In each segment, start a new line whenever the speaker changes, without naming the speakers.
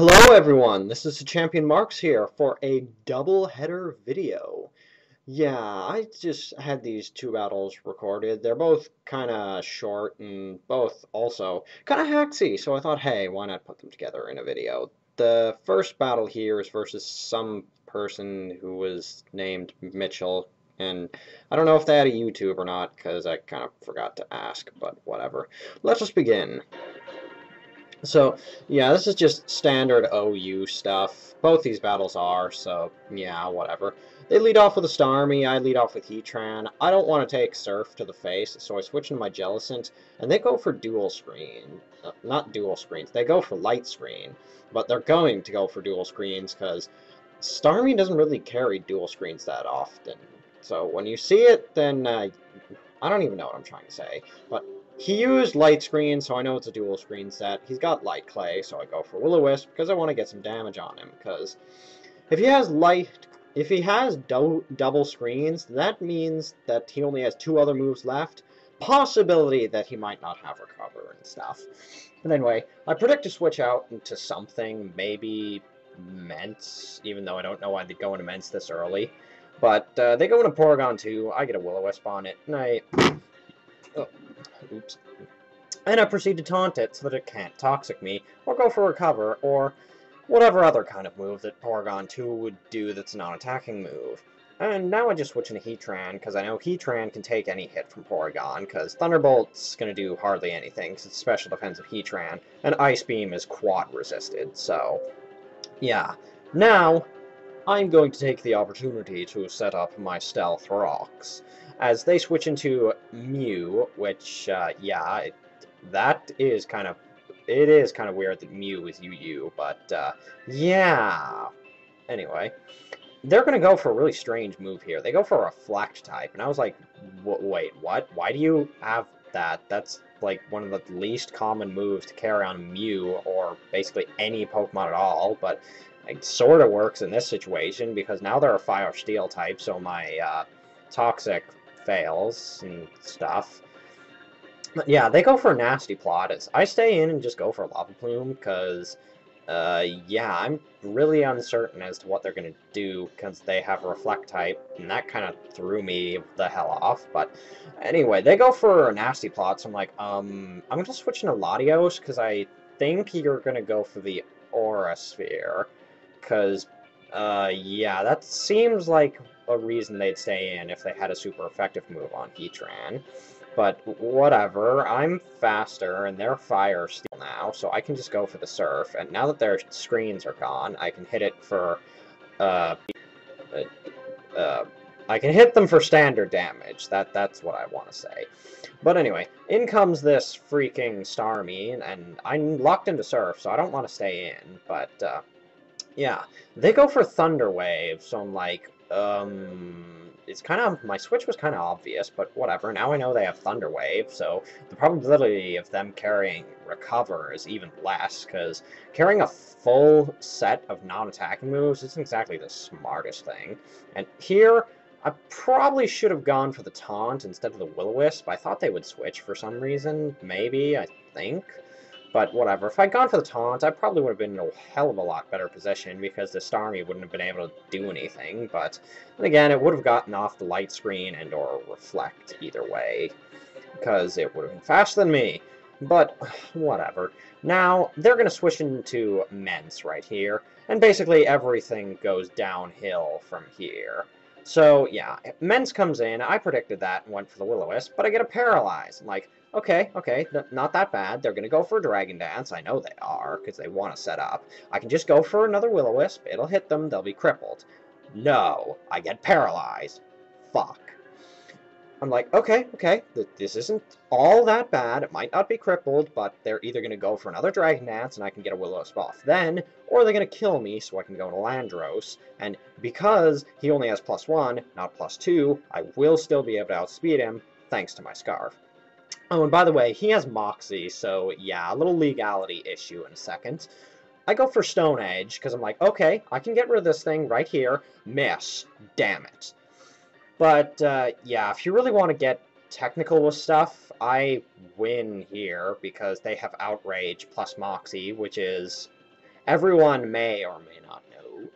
Hello everyone, this is the Champion Marks here for a double header video. Yeah, I just had these two battles recorded. They're both kind of short and both also kind of hacksy, so I thought, hey, why not put them together in a video? The first battle here is versus some person who was named Mitchell, and I don't know if they had a YouTube or not, because I kind of forgot to ask, but whatever. Let's just begin. So, yeah, this is just standard OU stuff. Both these battles are, so yeah, whatever. They lead off with a Starmie, I lead off with Heatran. I don't want to take Surf to the face, so I switch into my Jellicent, and they go for dual screen. Not dual screens, they go for light screen. But they're going to go for dual screens, because Starmie doesn't really carry dual screens that often. So when you see it, then I don't even know what I'm trying to say, but he used Light Screen, so I know it's a dual screen set. He's got Light Clay, so I go for Will-O-Wisp because I want to get some damage on him. Because if he has double screens, that means that he only has two other moves left. Possibility that he might not have Recover and stuff. But anyway, I predict to switch out into something, maybe Mence, even though I don't know why they'd go into Mence this early. But they go into Porygon 2, I get a Will-O-Wisp on it, and oh, oops. And I proceed to taunt it so that it can't Toxic me, or go for Recover, or whatever other kind of move that Porygon 2 would do that's a non-attacking move. And now I just switch into Heatran, because I know Heatran can take any hit from Porygon, because Thunderbolt's going to do hardly anything, because it's special defense of Heatran, and Ice Beam is quad resisted, so yeah. Now, I'm going to take the opportunity to set up my Stealth Rocks, as they switch into Mew, which, yeah, that is kind of, it is kind of weird that Mew is UU, but, yeah. Anyway, they're going to go for a really strange move here. They go for a Reflect type, and I was like, wait, what? Why do you have that? That's, like, one of the least common moves to carry on Mew, or basically any Pokemon at all, but it sort of works in this situation, because now they're a Fire Steel type, so my, Toxic fails and stuff. But yeah, they go for a Nasty Plot. I stay in and just go for Lava Plume, because, yeah, I'm really uncertain as to what they're going to do, because they have a Reflect type, and that kind of threw me the hell off. But anyway, they go for a Nasty Plot, so I'm like, I'm going to switch into Latios, because I think you're going to go for the Aura Sphere, because, yeah, that seems like a reason they'd stay in if they had a super effective move on Heatran. But whatever, I'm faster, and they're Fire Steel now, so I can just go for the Surf, and now that their screens are gone, I can hit it for, I can hit them for standard damage. That's what I want to say. But anyway, in comes this freaking Starmie, and I'm locked into Surf, so I don't want to stay in, but, yeah, they go for Thunder Wave, so I'm like, it's kind of, my switch was kind of obvious, but whatever, now I know they have Thunder Wave, so the probability of them carrying Recover is even less, because carrying a full set of non-attacking moves isn't exactly the smartest thing. And here, I probably should have gone for the Taunt instead of the Will-O-Wisp. I thought they would switch for some reason, maybe, I think. But whatever, if I'd gone for the Taunt, I probably would have been in a hell of a lot better position, because the Starmie wouldn't have been able to do anything, but then again, it would have gotten off the Light Screen and or Reflect either way, because it would have been faster than me. But whatever. Now, they're going to switch into Mence right here, and basically everything goes downhill from here. So, yeah, Mence comes in, I predicted that and went for the Will-O-Wisp, but I get a Paralyze. I'm like, okay, not that bad. They're going to go for a Dragon Dance. I know they are, because they want to set up. I can just go for another Will-O-Wisp. It'll hit them. They'll be crippled. No, I get paralyzed. Fuck. I'm like, okay, this isn't all that bad. It might not be crippled, but they're either going to go for another Dragon Dance, and I can get a Will-O-Wisp off then, or they're going to kill me so I can go to Landros, and because he only has +1, not +2, I will still be able to outspeed him, thanks to my Scarf. Oh, and by the way, he has Moxie, so yeah, a little legality issue in a second. I go for Stone Edge, because I'm like, okay, I can get rid of this thing right here. Miss. Damn it. But, yeah, if you really want to get technical with stuff, I win here, because they have Outrage plus Moxie, which is everyone may or may not know,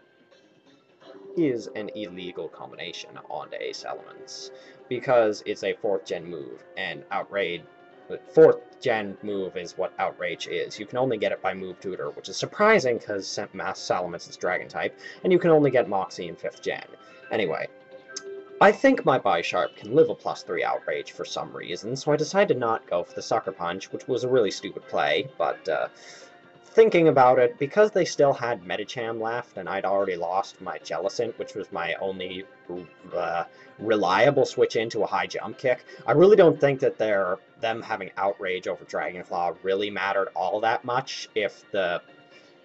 is an illegal combination onto Ace Elements, because it's a 4th gen move, and Outrage, 4th gen move is what Outrage is. You can only get it by Move Tutor, which is surprising because Mass Salamence is Dragon type, and you can only get Moxie in 5th gen. Anyway, I think my Bisharp can live a +3 Outrage for some reason, so I decided to not go for the Sucker Punch, which was a really stupid play, but thinking about it, because they still had Medicham left, and I'd already lost my Jellicent, which was my only reliable switch into a high jump kick, I really don't think that them having Outrage over Dragonflaw really mattered all that much if the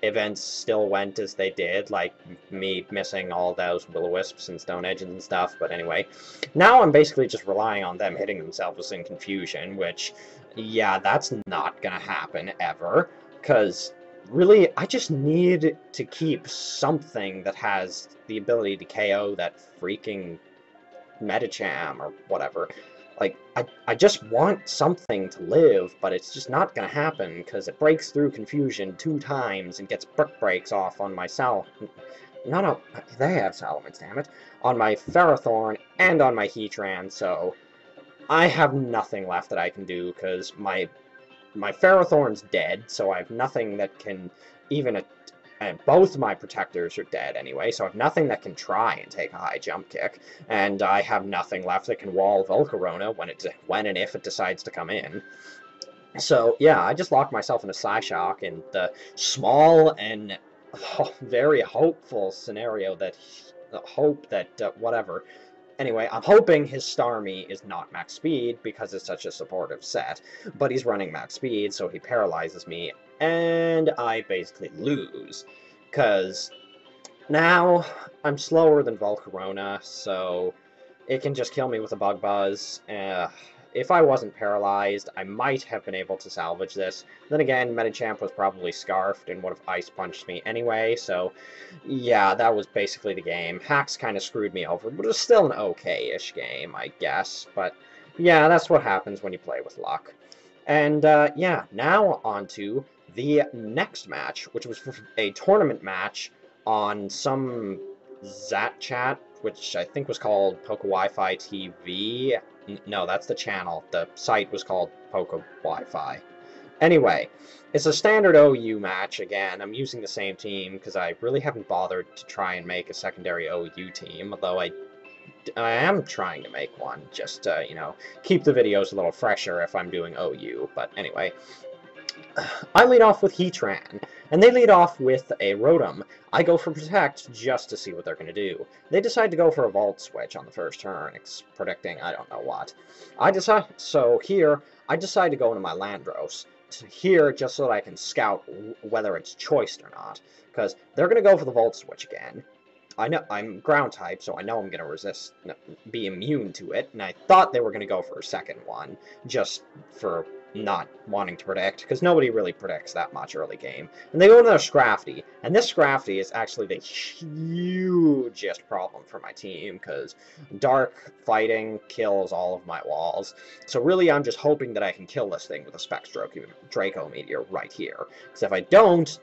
events still went as they did, like me missing all those Will-O-Wisps and Stone Edges and stuff. But anyway, now I'm basically just relying on them hitting themselves in confusion, which, yeah, that's not gonna happen ever, because really, I just need to keep something that has the ability to KO that freaking Medicham or whatever. Like, I just want something to live, but it's just not gonna happen, because it breaks through confusion 2 times and gets Brick Breaks off on my No, they have Salamence, damn it. On my Ferrothorn and on my Heatran, so I have nothing left that I can do, because my Ferrothorn's dead, so I have nothing that can even... And both my protectors are dead anyway, so I have nothing that can try and take a high jump kick, and I have nothing left that can wall Volcarona when and if it decides to come in. So, yeah, I just locked myself in a Psyshock in the small and very hopeful scenario that... whatever. Anyway, I'm hoping his Starmie is not max speed, because it's such a supportive set, but he's running max speed, so he paralyzes me, and I basically lose, because now I'm slower than Volcarona, so it can just kill me with a Bug Buzz. If I wasn't paralyzed, I might have been able to salvage this. Then again, Medicham was probably Scarfed and would have Ice Punched me anyway, so yeah, that was basically the game. Hacks kind of screwed me over, but it was still an okay-ish game, I guess. But yeah, that's what happens when you play with luck. And yeah, now on to the next match, which was a tournament match on some Zat Chat, which I think was called Poke Wi-Fi TV. No, that's the channel. The site was called Poke Wi-Fi. Anyway, it's a standard OU match. Again, I'm using the same team because I really haven't bothered to try and make a secondary OU team, although I am trying to make one, just to, you know, keep the videos a little fresher if I'm doing OU. But anyway, I lead off with Heatran, and they lead off with a Rotom. I go for Protect just to see what they're going to do. They decide to go for a Volt Switch on the first turn, predicting I don't know what. So here, I decide to go into my Landros. Here, just so that I can scout whether it's choiced or not, because they're going to go for the Volt Switch again. I know I'm ground type, so I know I'm going to be immune to it, and I thought they were going to go for a second one, just for not wanting to predict, because nobody really predicts that much early game. And they go into their Scrafty, and this Scrafty is actually the hugest problem for my team, because Dark Fighting kills all of my walls. So really, I'm just hoping that I can kill this thing with a Spectro Draco Meteor right here, because if I don't,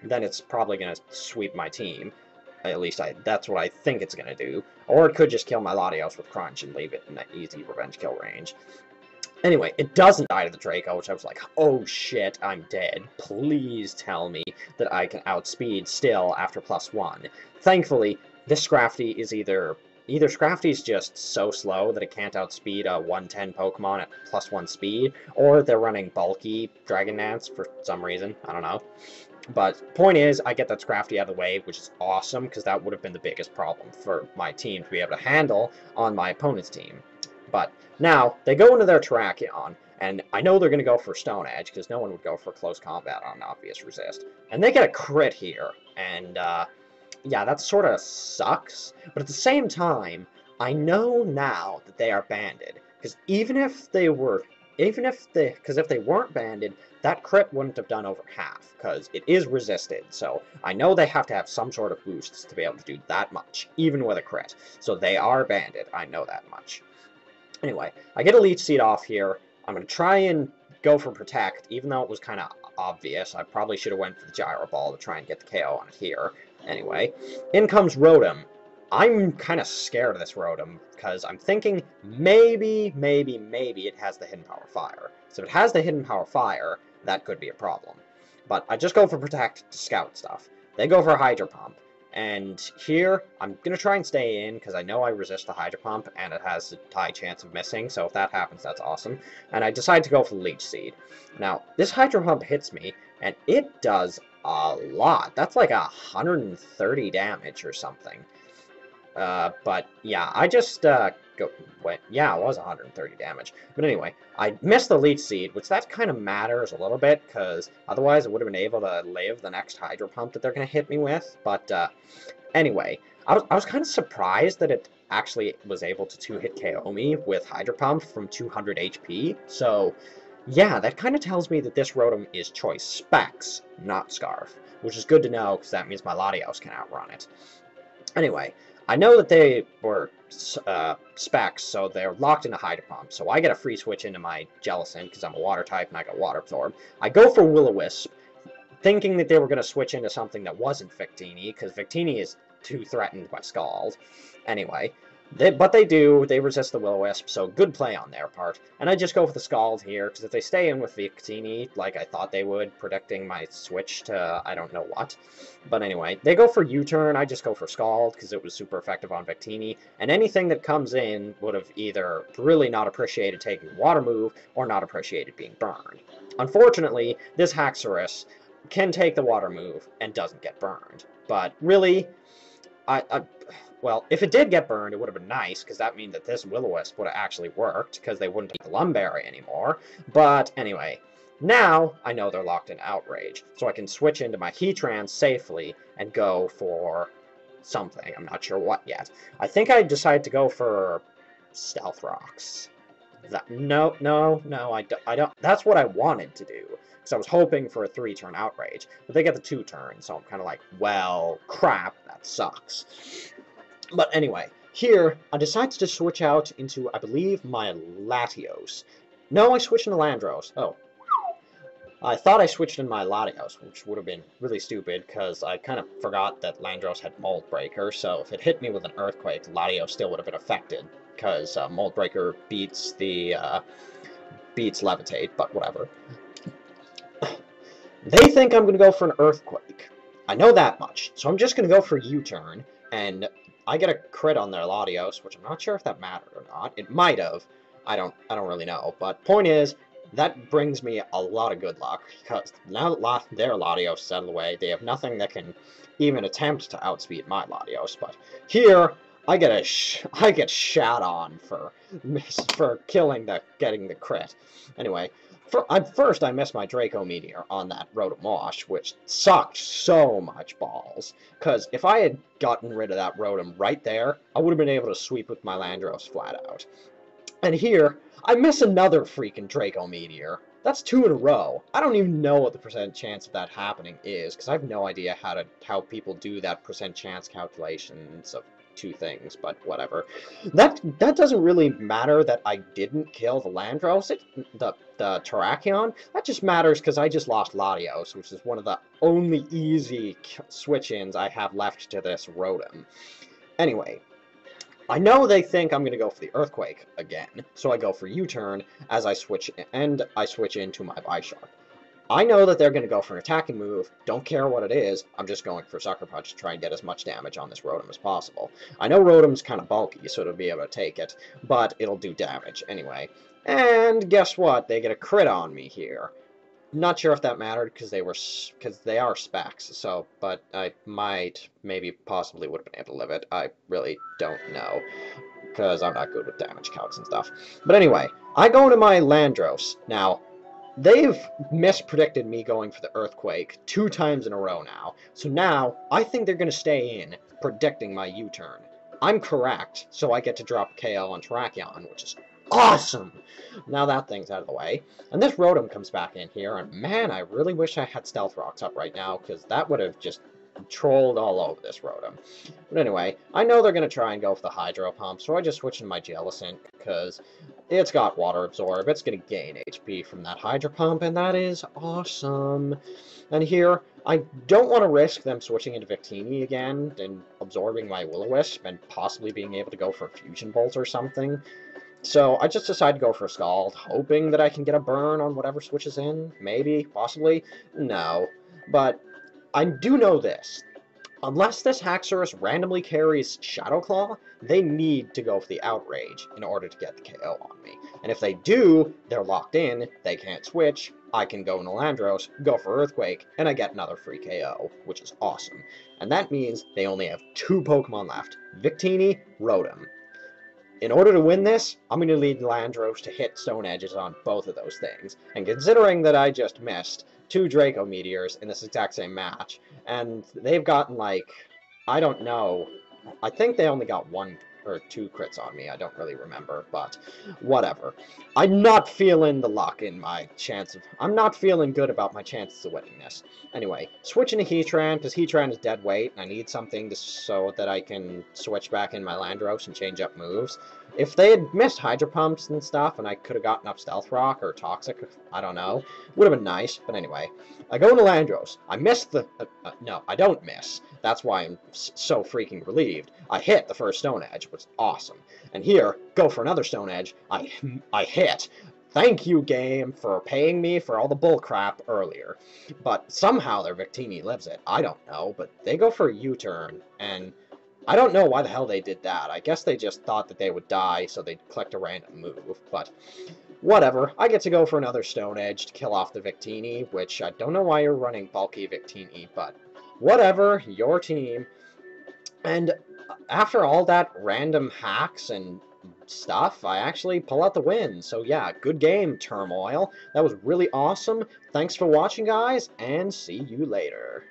then it's probably going to sweep my team. At least that's what I think it's going to do. Or it could just kill my Latios with Crunch and leave it in that easy revenge kill range. Anyway, it doesn't die to the Draco, which I was like, oh shit, I'm dead. Please tell me that I can outspeed still after +1. Thankfully, this Scrafty is either Scrafty's just so slow that it can't outspeed a 110 Pokemon at +1 speed, or they're running bulky Dragon Dance for some reason. I don't know. But point is, I get that Scrafty out of the way, which is awesome, because that would have been the biggest problem for my team to be able to handle on my opponent's team. But now, they go into their Terrakion, and I know they're going to go for Stone Edge, because no one would go for close combat on an obvious resist. And they get a crit here, and yeah, that sort of sucks. But at the same time, I know now that they are banded, because if they weren't banded, that crit wouldn't have done over half, because it is resisted, so I know they have to have some sort of boosts to be able to do that much, even with a crit. So they are banded, I know that much. Anyway, I get a Leech Seed off here. I'm going to try and go for Protect, even though it was kind of obvious. I probably should have went for the Gyro Ball to try and get the KO on it here. Anyway, in comes Rotom. I'm kind of scared of this Rotom, because I'm thinking maybe it has the Hidden Power Fire. So if it has the Hidden Power Fire, that could be a problem. But I just go for Protect to scout stuff. They go for Hydro Pump. And here, I'm going to try and stay in, because I know I resist the Hydro Pump, and it has a high chance of missing, so if that happens, that's awesome. And I decide to go for Leech Seed. Now, this Hydro Pump hits me, and it does a lot. That's like 130 damage or something. But yeah, I just yeah, it was 130 damage. But anyway, I missed the Leech Seed, which that kind of matters a little bit, because otherwise I would have been able to live the next Hydro Pump that they're going to hit me with. But anyway, I was kind of surprised that it actually was able to 2-hit KO me with Hydro Pump from 200 HP. So yeah, that kind of tells me that this Rotom is choice Specs, not Scarf, which is good to know, because that means my Latios can outrun it. Anyway, I know that they were Specs, so they're locked into Hydro Pump, so I get a free switch into my Jellicent, because I'm a Water type and I got Water Absorb. I go for Will-O-Wisp, thinking that they were going to switch into something that wasn't Victini, because Victini is too threatened by Scald. Anyway, but they do. They resist the Will-O-Wisp, so good play on their part. And I just go for the Scald here, because if they stay in with Victini, like I thought they would, predicting my switch to I don't know what. But anyway, they go for U-turn. I just go for Scald, because it was super effective on Victini. And anything that comes in would have either really not appreciated taking the Water move, or not appreciated being burned. Unfortunately, this Haxorus can take the Water move, and doesn't get burned. But really, well, if it did get burned, it would have been nice, because that means that this Will-O-Wisp would have actually worked, because they wouldn't eat the Lumberry anymore. But anyway, now I know they're locked in Outrage, so I can switch into my Heatran safely and go for something. I'm not sure what yet. I think I decided to go for Stealth Rocks. No, I don't. That's what I wanted to do, because I was hoping for a 3-turn Outrage, but they get the 2-turn, so I'm kind of like, well, crap, that sucks. But anyway, here, I decided to switch out into, I believe, my Latios. No, I switched into Landros. Oh. I thought I switched in my Latios, which would have been really stupid, because I kind of forgot that Landros had Mold Breaker, so if it hit me with an Earthquake, Latios still would have been affected, because Mold Breaker beats Levitate, but whatever. They think I'm going to go for an Earthquake. I know that much, so I'm just going to go for U-turn, and I get a crit on their Latios, which I'm not sure if that mattered or not. It might have. I don't really know. But point is, that brings me a lot of good luck, because now that their Latios settle away, they have nothing that can even attempt to outspeed my Latios. But here, I get shat on for getting the crit. Anyway, first I missed my Draco Meteor on that Rotom Wash, which sucked so much balls. Because if I had gotten rid of that Rotom right there, I would have been able to sweep with my Landros flat out. And here, I miss another freaking Draco Meteor. That's 2 in a row. I don't even know what the percent chance of that happening is, because I have no idea how people do that percent chance calculations of 2 things, but whatever. That doesn't really matter that I didn't kill the Landros, the Terrakion. That just matters because I just lost Latios, which is one of the only easy switch-ins I have left to this Rotom. Anyway, I know they think I'm going to go for the Earthquake again, so I go for U-turn as I switch into my Bisharp. I know that they're going to go for an attacking move. Don't care what it is. I'm just going for Sucker Punch to try and get as much damage on this Rotom as possible. I know Rotom's kind of bulky, so it'll be able to take it, but it'll do damage anyway. And guess what? They get a crit on me here. Not sure if that mattered because they are Specs. So, but I possibly would have been able to live it. I really don't know because I'm not good with damage counts and stuff. But anyway, I go into my Landros now. They've mispredicted me going for the Earthquake 2 times in a row now. So now, I think they're going to stay in, predicting my U-turn. I'm correct, so I get to drop KO on Terrakion, which is awesome! Now that thing's out of the way. And this Rotom comes back in here, and man, I really wish I had Stealth Rocks up right now, because that would have just trolled all over this Rotom. But anyway, I know they're going to try and go for the Hydro Pump, so I just switch into my Jellicent, because It's got water absorb. It's going to gain HP from that Hydro Pump, and that is awesome. And here, I don't want to risk them switching into Victini again and absorbing my Will-O-Wisp and possibly being able to go for Fusion Bolt or something. So I just decided to go for Scald, hoping that I can get a burn on whatever switches in. Maybe, possibly. No. But I do know this. Unless this Haxorus randomly carries Shadow Claw, they need to go for the Outrage in order to get the KO on me. And if they do, they're locked in, they can't switch, I can go Nalandros, go for Earthquake, and I get another free KO, which is awesome. And that means they only have 2 Pokemon left, Victini, Rotom. In order to win this, I'm going to need Landros to hit Stone Edges on both of those things. And considering that I just missed 2 Draco Meteors in this exact same match, and they've gotten, like, I don't know, I think they only got 1 or 2 crits on me, I don't really remember, but whatever. I'm not feeling the luck in my chance of... I'm not feeling good about my chances of winning this. Anyway, switching to Heatran, because Heatran is dead weight, and I need something so that I can switch back in my Landros and change up moves. If they had missed Hydro Pumps and stuff, and I could have gotten up Stealth Rock or Toxic, I don't know, would have been nice, but anyway. I go into Landros. I missed the... no, I don't miss. That's why I'm so freaking relieved. I hit the first Stone Edge, which was awesome. And here, go for another Stone Edge. I hit. Thank you, game, for paying me for all the bullcrap earlier. But somehow their Victini lives it. I don't know, but they go for a U-turn, and I don't know why the hell they did that. I guess they just thought that they would die, so they clicked a random move, but whatever. I get to go for another Stone Edge to kill off the Victini, which I don't know why you're running bulky Victini, but whatever, your team. And after all that random hacks and stuff, I actually pull out the win. So yeah, good game, Turmoil. That was really awesome. Thanks for watching, guys, and see you later.